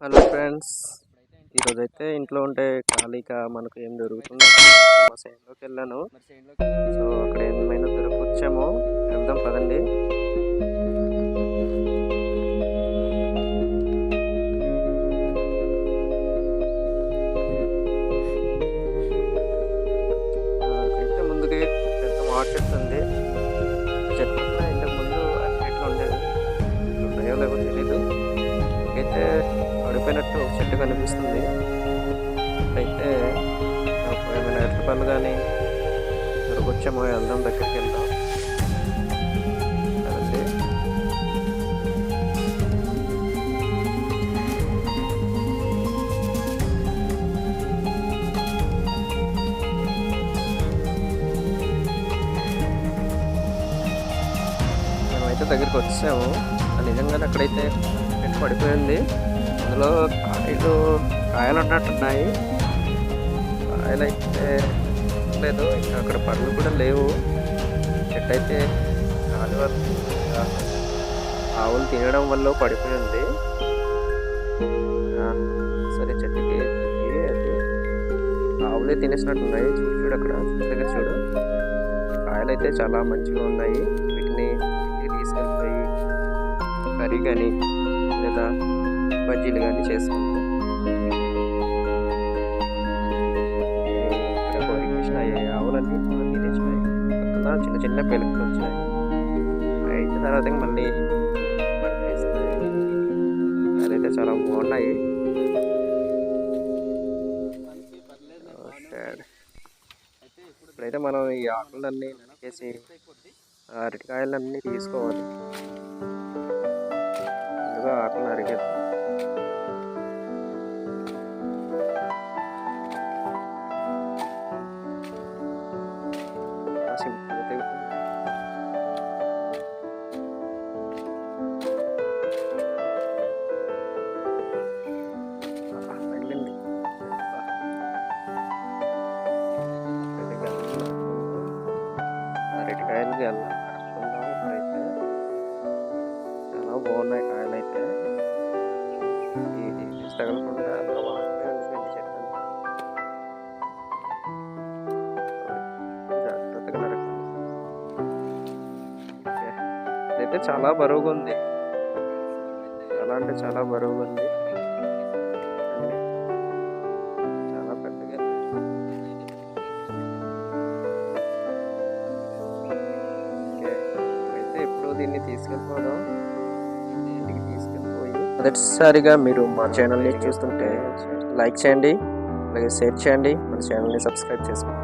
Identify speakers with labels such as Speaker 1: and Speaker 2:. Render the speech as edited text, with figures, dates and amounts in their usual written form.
Speaker 1: Hello friends, ఈరోజైతే ఇంట్లో ఉంటే ఖాళీగా మనకు ఏం దొరుకుతుందో మా సైడ్లోకి వెళ్ళాను. సో అక్కడ ఏమైనా దొరకొచ్చామో వెళ్దాం పదండి. అయితే ముందుకి పెద్ద మార్కెట్ ఉంది. చెట్టు పక్కన ఇంతకు ముందు చెట్లు ఉండేవి, ఇప్పుడు ఉన్నాయో లేవో తెలీదు. అయితే పడిపోయినట్టు ఒక చెట్టు కనిపిస్తుంది. అయితే నాకు ఏమైనా ఎట్ల పనులు కానీ దొరకొచ్చామో వెళ్దాం, దగ్గరికి వెళ్దాం కదండి. మేమైతే దగ్గరికి వచ్చాము. నిజంగానే అక్కడైతే చెట్టు పడిపోయింది. అందులో కాయలు ఉన్నట్టున్నాయి. కాయలు అయితే లేదు, ఇంకా అక్కడ పళ్ళు కూడా లేవు. చెట్టు అయితే గాలి వల్ల ఆవులు తినడం వల్ల పడిపోయింది. సరే, చెట్టుకి అది ఆవులే తినేసినట్టున్నాయి. చూడు చూడు, అక్కడ దగ్గర చూడు, కాయలు అయితే చాలా మంచిగా ఉన్నాయి. వీటిని తీసుకెళ్ళిపోయి కర్రీ కానీ లేదా బజ్జీలు కానీ చేసుకుంటాం. ఇక్కడ కొరికేసినాయి ఆవులన్నీ, తినేసినాయి. పక్కన చిన్న చిన్న పెలుకలు వచ్చినాయి. అయితే తర్వాత మళ్ళీ అదైతే చాలా బాగున్నాయి. ఇప్పుడైతే మనం ఈ ఆకులన్నీ నరికేసి అరటికాయలన్నీ తీసుకోవాలి. ముందుగా ఆకులు నరికేద్దాం. అరటికాయలు నరుకుందాం. ఇప్పుడైతే చాలా బాగున్నాయి కాయలు అయితే. తగలకుండా జాగ్రత్తగా నరకండి. ఇదైతే చాలా బరువుగా ఉంది, చాలా అంటే చాలా బరువుగా ఉంది. చాలా పెద్దగా. అయితే ఎప్పుడు దీన్ని తీసుకెళ్ళిపోదాం. ఇంటికి తీసుకెళ్ళిపోయి మొదటిసారిగా మీరు మా ఛానల్ని చూస్తుంటే లైక్ చేయండి, అలాగే షేర్ చేయండి, మన ఛానల్ని సబ్స్క్రైబ్ చేసుకోండి.